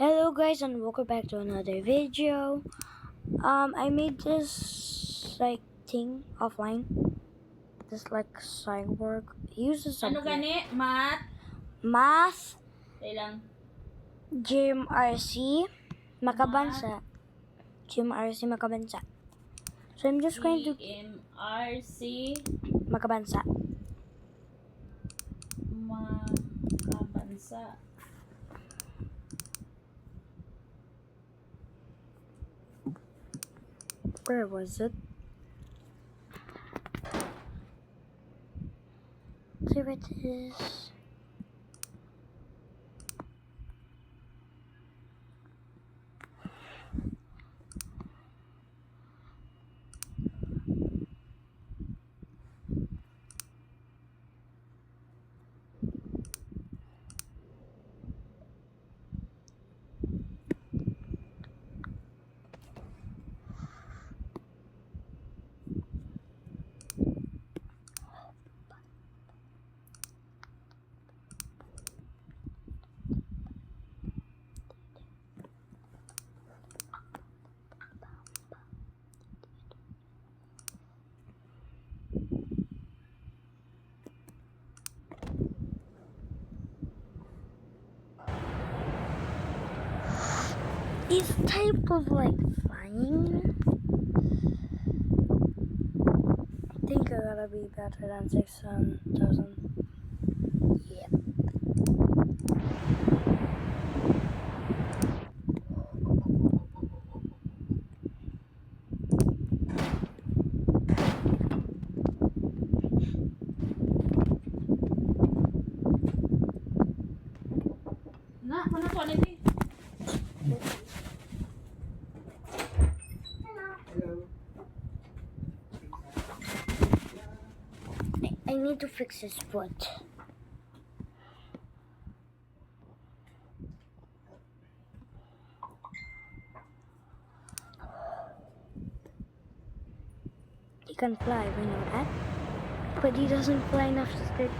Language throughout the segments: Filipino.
Hello guys and welcome back to another video. I made this thing offline. This cyborg. He uses Ano gani? Math Ilang? GMRC Makabansa. GMRC Makabansa. So I'm just going to GMRC Makabansa. Makabansa. Where was it? Here it is. This type of flying, I think I gotta be better than 6,000. Yeah. Na, ano to ni? I need to fix his foot. He can fly, we know that. But he doesn't fly enough to stick.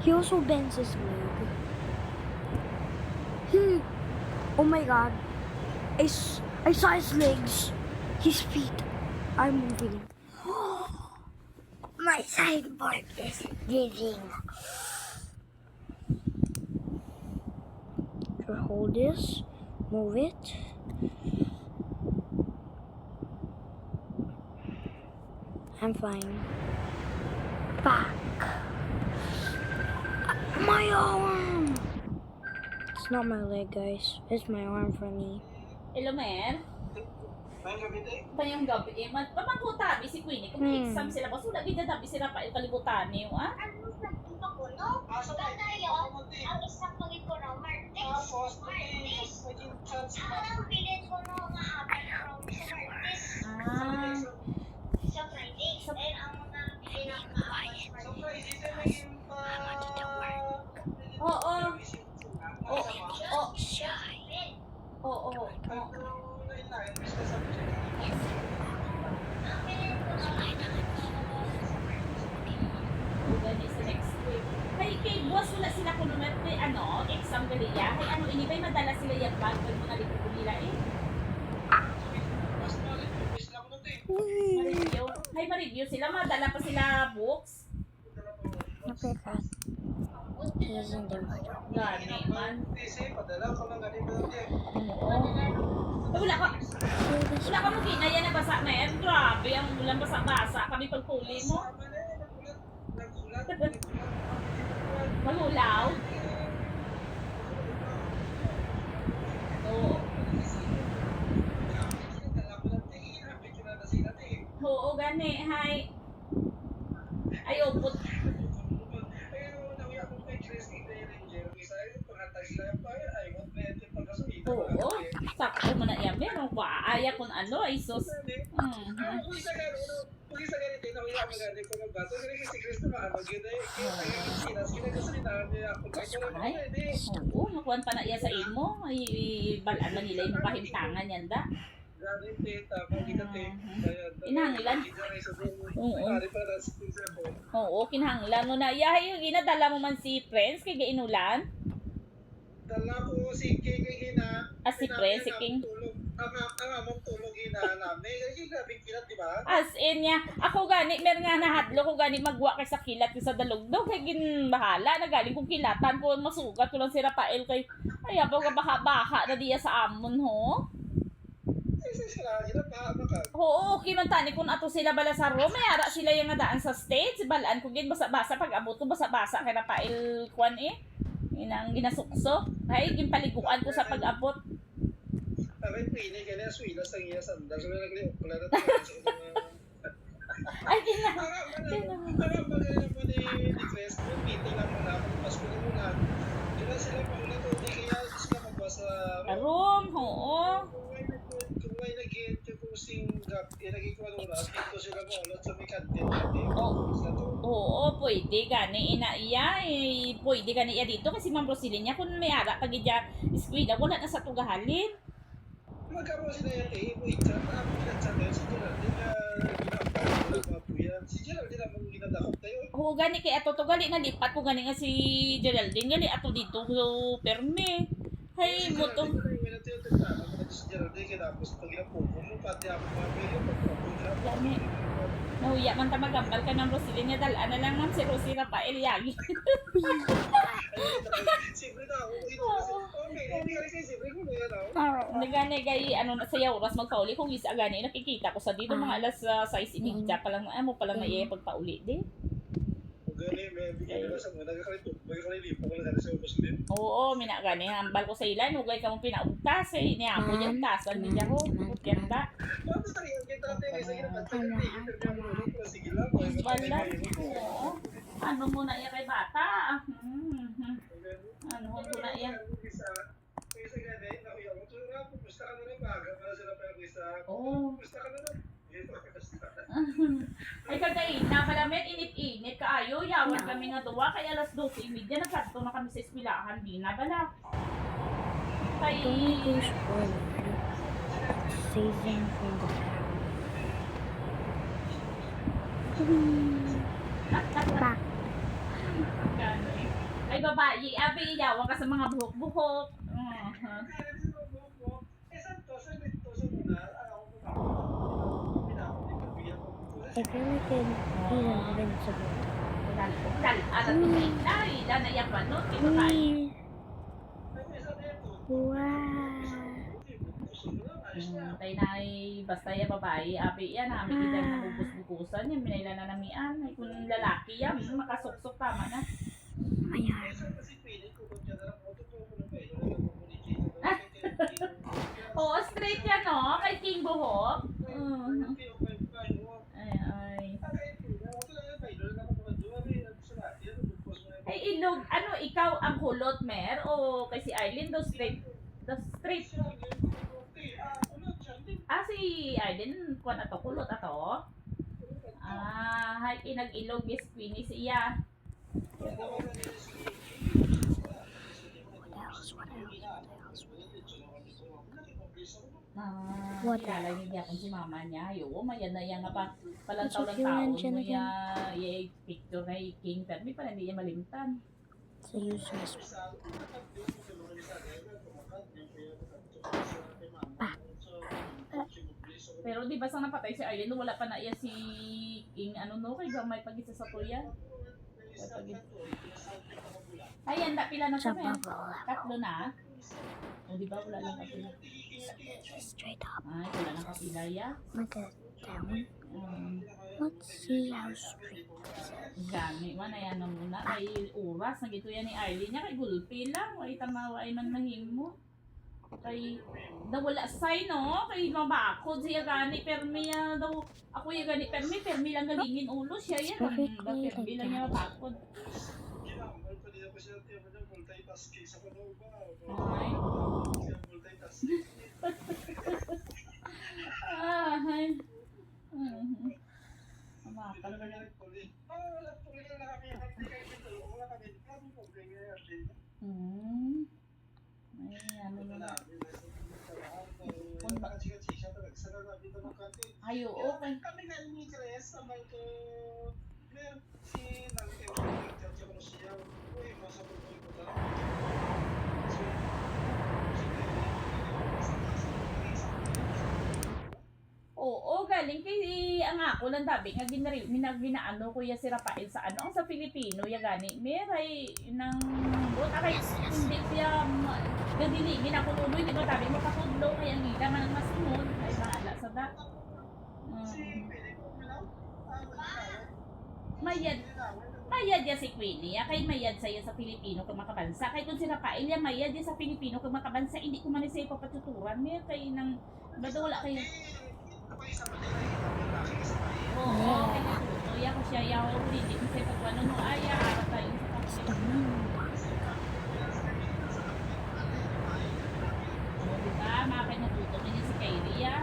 He also bends his leg. Oh my god. I saw his legs. His feet are moving. My sideboard is living. So hold this, move it. I'm fine. Back. My arm! It's not my leg, guys. It's my arm for me. Hello, Mer? Panyang gabi. Pamangko tabi si Queenie. Kung may exam sila, basta wala tabi sila pa kalibutan niyo, ah? Ano sa ito ko, no? Kanayo, ang isang pagit ko no, Martes. Ang pilit ko no, nga apat from sa Martes. Sa Friday. Then, ang mga pilit nga apat sa Martes. Oo. Gani sa next week. Kay buwas wala sila kuno may exam galiya. Kay ini bay madala sila yung bag pag mga libo nila eh. Ma-review. Hay ma-review sila, madala pa sila books. Okay, cut. He isn't there. Gani man. Wala ka mo kinaya na basa na yan. Grabe, ang ulang basa-basa. Kami pagpuli mo. Malulaw. Oo. Oo, gani. Hay. Ayaw po. Oo. Sakto mo na yan. Meron ko aaya kung ay sus. Oo, makuhan pa na iya sa imo. Ay, balaan man nila yung pahimtangan yan da. Kinahanglan. Oo. Oo, kinahanglan mo na. Yahay yung ginadala mo man si friends kay gainulan. Dala ko si King Hina. Ah, si Pre, si King. Ang among tulog Hina namin. Kasi grabing kilat, di ba? As in niya, ako gani, meron nga nahadlo ko gani magwa kay sa kilat ko sa dalugdog, kay gin bahala na galing kong kilatan ko, masugat ko lang si Rafael kay, ay abaw ka baka na diya sa amon ho. Kasi sila, hinapahama ka. Oo, kinantani kung ato sila bala sa room, may ara sila yung nadaan sa States, balaan ko gin basa-basa, pag abot ko basa-basa kay Rafael kwan inang ginasukso, ay ginpaliguan ko sa pag-abot. Aray, pini ka na, swilas ang iya sandal. So, nagliok ko lang natin. Ay, gina. Parang magaling mo ni Chris, meeting lang muna, pagpas ko na muna. Diba sila mauna to, di kaya sila magbasa. Room, oo. Kung may nag-get yung kusing gap, ilagay ko ano oras, dito sila maulot sa may kantin natin. Oo, pwede gani ina iya, pwede gani iya dito kasi Ma'am Rosilin niya kung may ara pag iya eskwela wala na sa tugahalin. Magkamo sila yan mo i-chat, ako pinag-chat yun, si Geraldine na ginapapuyan. Si Geraldine ang ginadakot tayo. Oo, gani kay ato to gali nalipat ko gani nga si Geraldine gali ato dito so perme. Hay mo to. Si Geraldine kaya tapos pag inapupo mo, pati ako mabili, pagpapo na. Gani. Nahuya man ta magambal ka ng Rosilin niya dalaan na lang man si Rosie Rafael Yagi. Siyempre na ako, ito kasi, okay, hindi ka rin kayo, siyempre ko na yan ako. Nagani gay ano na sayaw oras magpauli kung isa gani nakikita ko sa dito mga alas 6:30 pa lang mo pa lang na pagpauli di. Gani, may bigay nila sa mga nagkakalito, magkakalilipo ko lang sa Muslim. Oo, mina gani hambal ko sa ilan ugay ka mo pinaugtas niya mo yung tasan niya ko. Kenda. Paano sa rin, kita natin, sa ginapat sa gani, interview mo lang, sige lang, Wala. Oo. Ano mo na iya kay bata? Ano mo na iya? Kaysa gani, nakuya mo, pupusta ka na lang baga para sila pa yung isa. Oo. Pupusta ka na lang. Ay kagain na malamet init-init kaayo yawan kami nga duwa kay alas 12:30 nagkadto na kami sa eskwelahan di na bala. Kay Don't go spoiler. Saving from the back. Ay babae, abi yawan ka sa mga buhok-buhok. I feel like he's invincible. Ada tu na ila na ya panot kay babae. Wow. Tay na basta ya babae, abi yan namin ilang nabubus-bukusan yan, minailan na namian. Ay kung lalaki yan, makasuksok tama na. Ayan. Oo, straight yan no, kay King Buhok. Ay ilog, ano ikaw ang hulot mer o kay si Aileen do straight? The straight. Ah si Aileen kuan ato kulot ato. Ah, hay inag-ilog is Queenie siya. What Kilala niya kung si mama niya. Yo, mayan na yan nga pa. Palantaw lang So, taon siya mo na ya picture na King. Pero may pala hindi niya malimtan. So useless. Pero di ba sa napatay si Arlen, wala pa na iya si King ano no kay gamay pag isa sa tuya. Ayan, pila na Sa kami. bubble. Tatlo na. O di ba wala lang kapila. Straight up. Ay, wala lang kapila ya. Look at down. Let's see how straight this is. Gani man ayan na muna kay oras nagito yan ni Arlen niya kay gulpi lang way tamawa ay man mahimo. Kay wala sign no kay mabakod siya gani permi daw ako yung gani permi lang galingin ulo siya yan permi lang niya mabakod. Ay. Ay. Makan ba na? Ay, ano na. Ay, oo. Kami nga ni Chris, sabay ko, si Nante, siya ko siya, uy, masa po ko Oo, galing kay ang ako lang dabi nga ginaano ko ya si Rafael sa ano ang sa Filipino ya gani meray nang buta kay hindi siya gadilingin ako nunoy di ba tabi makapudlo kay ang ila man ang masunod ay bahala sa da. Mayad ya si Queenie, kay mayad saya sa Pilipino kung makabansa. Kay kung si Rafael ya mayad ya sa Pilipino kung makabansa, hindi ko man isa ipapatuturan. May kay nang, bado wala kayo. Oo, kay natuto. Ya ko siya, yaw, hindi ko siya pagwano no, aya, harap tayo sa kapatid. Oo, diba? Mga kay natuto, ganyan si Kyrie, ya.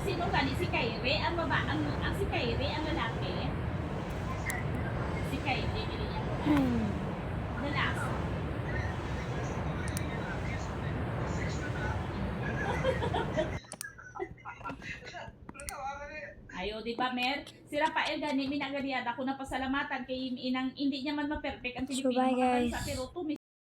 Sino gani si Kyrie? Ang baba, ang si Kyrie, ang lalaki. Si Kyrie, gini niya ko. Lalaki. Ayo, di ba, Mer? Si Rafael gani minagariada ko na pasalamatan kay inang hindi niya man ma-perfect ang So, Pilipino bye, makabansa guys. pero tumi